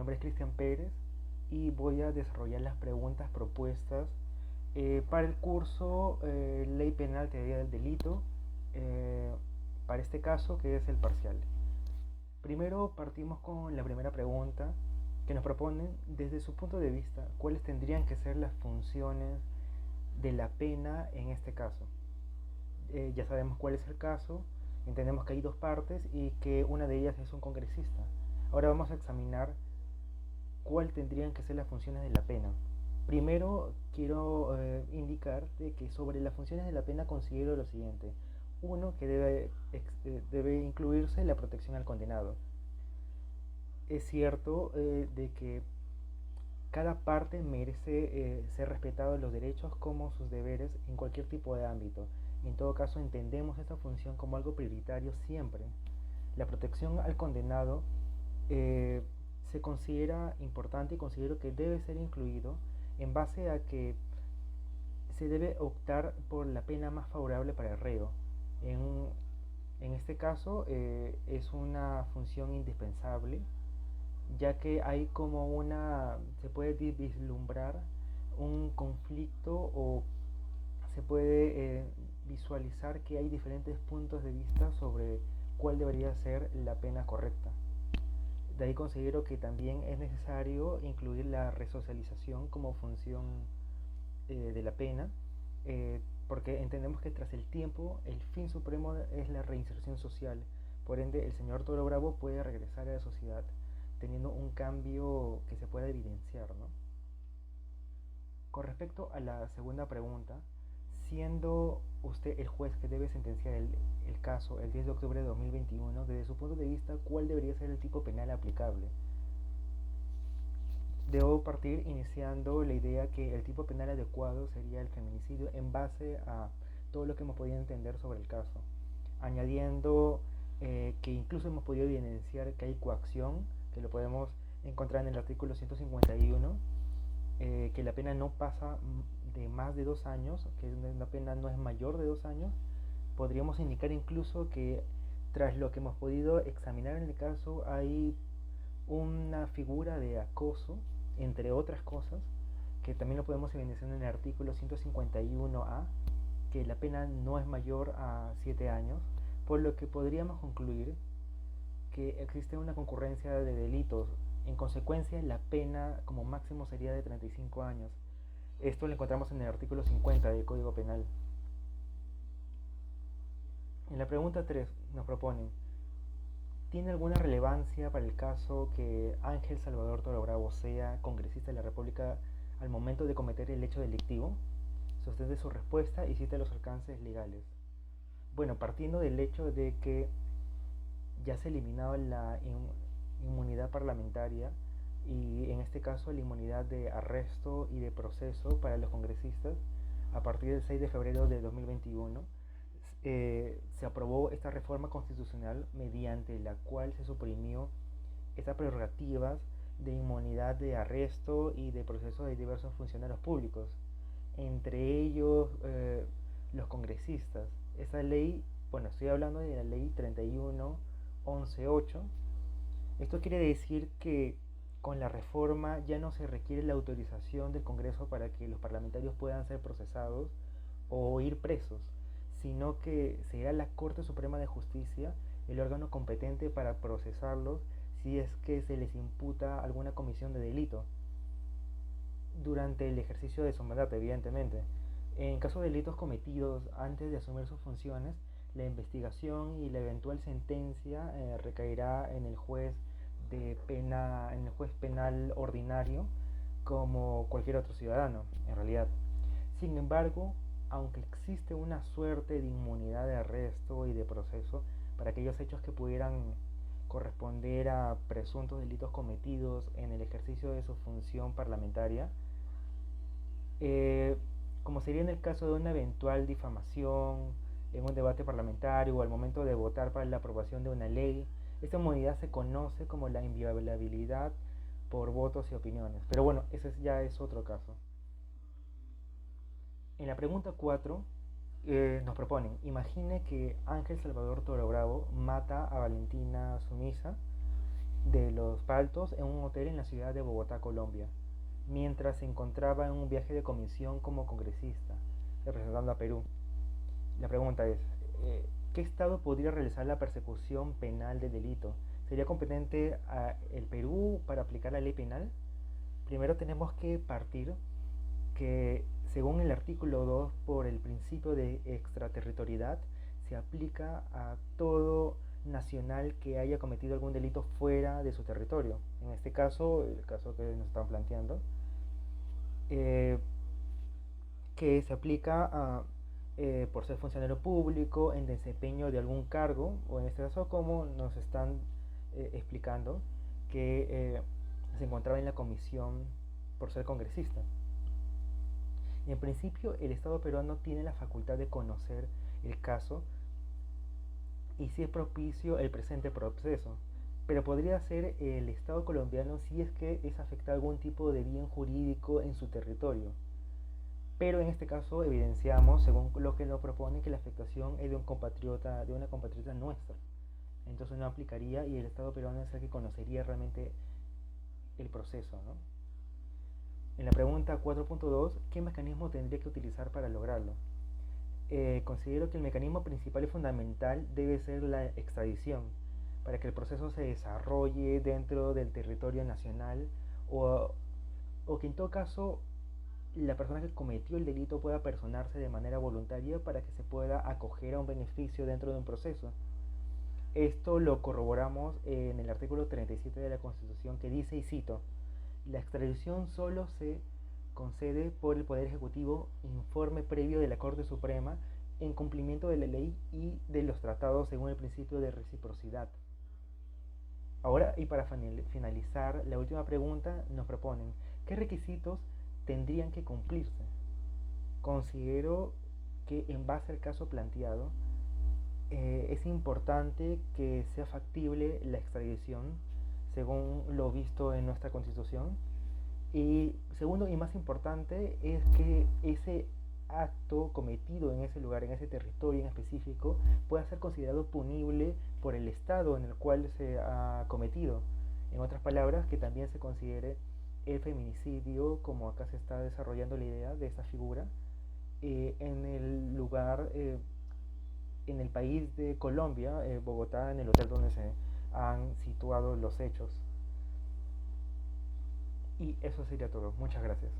nombre es Cristian Pérez y voy a desarrollar las preguntas propuestas para el curso Ley Penal, Teoría del Delito, eh, para este caso que es el parcial. Primero partimos con la primera pregunta que nos proponen desde su punto de vista cuáles tendrían que ser las funciones de la pena en este caso. Ya sabemos cuál es el caso, entendemos que hay dos partes y que una de ellas es un congresista. Ahora vamos a examinar cuál tendrían que ser las funciones de la pena. Primero quiero indicar de que sobre las funciones de la pena considero lo siguiente. Uno, que debe incluirse la protección al condenado. Es cierto de que cada parte merece ser respetado los derechos como sus deberes en cualquier tipo de ámbito. Y en todo caso entendemos esta función como algo prioritario siempre. La protección al condenado eh, se considera importante y considero que debe ser incluido en base a que se debe optar por la pena más favorable para el reo. En, en este caso es una función indispensable, ya que hay como se puede vislumbrar un conflicto o se puede visualizar que hay diferentes puntos de vista sobre cuál debería ser la pena correcta. De ahí considero que también es necesario incluir la resocialización como función de la pena, porque entendemos que tras el tiempo el fin supremo es la reinserción social. Por ende, el señor Toro Bravo puede regresar a la sociedad teniendo un cambio que se pueda evidenciar, ¿no? Con respecto a la segunda pregunta, siendo usted el juez que debe sentenciar el caso el 10 de octubre de 2021, desde su punto de vista, ¿cuál debería ser el tipo penal aplicable? Debo partir iniciando la idea que el tipo penal adecuado sería el feminicidio en base a todo lo que hemos podido entender sobre el caso, añadiendo que incluso hemos podido evidenciar que hay coacción, que lo podemos encontrar en el artículo 151, que la pena no pasa de más de 2 años, que una pena no es mayor de 2 años. Podríamos indicar incluso que tras lo que hemos podido examinar en el caso hay una figura de acoso, entre otras cosas, que también lo podemos evidenciar en el artículo 151A, que la pena no es mayor a 7 años, por lo que podríamos concluir que existe una concurrencia de delitos. En consecuencia, la pena como máximo sería de 35 años. Esto lo encontramos en el artículo 50 del Código Penal. En la pregunta 3 nos proponen: ¿tiene alguna relevancia para el caso que Ángel Salvador Toro Bravo sea congresista de la República al momento de cometer el hecho delictivo? Sostente su respuesta y cita los alcances legales. Bueno, partiendo del hecho de que ya se ha eliminado la inmunidad parlamentaria y en este caso la inmunidad de arresto y de proceso para los congresistas a partir del 6 de febrero de 2021, se aprobó esta reforma constitucional mediante la cual se suprimió estas prerrogativas de inmunidad de arresto y de proceso de diversos funcionarios públicos, entre ellos los congresistas. Esa ley, bueno, estoy hablando de la ley 31.11.8. Esto quiere decir que con la reforma ya no se requiere la autorización del Congreso para que los parlamentarios puedan ser procesados o ir presos, sino que será la Corte Suprema de Justicia el órgano competente para procesarlos si es que se les imputa alguna comisión de delito durante el ejercicio de su mandato, evidentemente. En caso de delitos cometidos antes de asumir sus funciones, la investigación y la eventual sentencia recaerá en el juez de pena, en el juez penal ordinario, como cualquier otro ciudadano, en realidad. Sin embargo, aunque existe una suerte de inmunidad de arresto y de proceso para aquellos hechos que pudieran corresponder a presuntos delitos cometidos en el ejercicio de su función parlamentaria, eh, como sería en el caso de una eventual difamación en un debate parlamentario o al momento de votar para la aprobación de una ley, esta inmunidad se conoce como la inviolabilidad por votos y opiniones. Pero bueno, ese ya es otro caso. En la pregunta 4 nos proponen: imagine que Ángel Salvador Toro Bravo mata a Valentina Sumisa de los Paltos en un hotel en la ciudad de Bogotá, Colombia, mientras se encontraba en un viaje de comisión como congresista, representando a Perú. La pregunta es, ¿qué Estado podría realizar la persecución penal del delito? ¿Sería competente el Perú para aplicar la ley penal? Primero tenemos que partir que, según el artículo 2, por el principio de extraterritorialidad, se aplica a todo nacional que haya cometido algún delito fuera de su territorio. En este caso, el caso que nos están planteando, eh, que se aplica por ser funcionario público en desempeño de algún cargo, o en este caso como nos están explicando, que se encontraba en la comisión por ser congresista. En principio, el Estado peruano tiene la facultad de conocer el caso y si es propicio el presente proceso, pero podría ser el Estado colombiano si es que es afectado algún tipo de bien jurídico en su territorio. Pero en este caso evidenciamos, según lo que nos propone, que la afectación es de un compatriota, de una compatriota nuestra. Entonces no aplicaría y el Estado peruano es el que conocería realmente el proceso, ¿no? En la pregunta 4.2, ¿qué mecanismo tendría que utilizar para lograrlo? Considero que el mecanismo principal y fundamental debe ser la extradición, para que el proceso se desarrolle dentro del territorio nacional o, o que en todo caso la persona que cometió el delito pueda personarse de manera voluntaria para que se pueda acoger a un beneficio dentro de un proceso. Esto lo corroboramos en el artículo 37 de la Constitución que dice, y cito, la extradición solo se concede por el Poder Ejecutivo informe previo de la Corte Suprema en cumplimiento de la ley y de los tratados según el principio de reciprocidad. Ahora, y para finalizar, la última pregunta nos proponen, ¿qué requisitos tendrían que cumplirse? Considero que en base al caso planteado, es importante que sea factible la extradición según lo visto en nuestra Constitución. Y segundo y más importante es que ese acto cometido en ese lugar, en ese territorio en específico, pueda ser considerado punible por el Estado en el cual se ha cometido. En otras palabras, que también se considere el feminicidio, como acá se está desarrollando la idea de esta figura, en el lugar, en el país de Colombia, Bogotá, en el hotel donde se han situado los hechos. Y eso sería todo. Muchas gracias.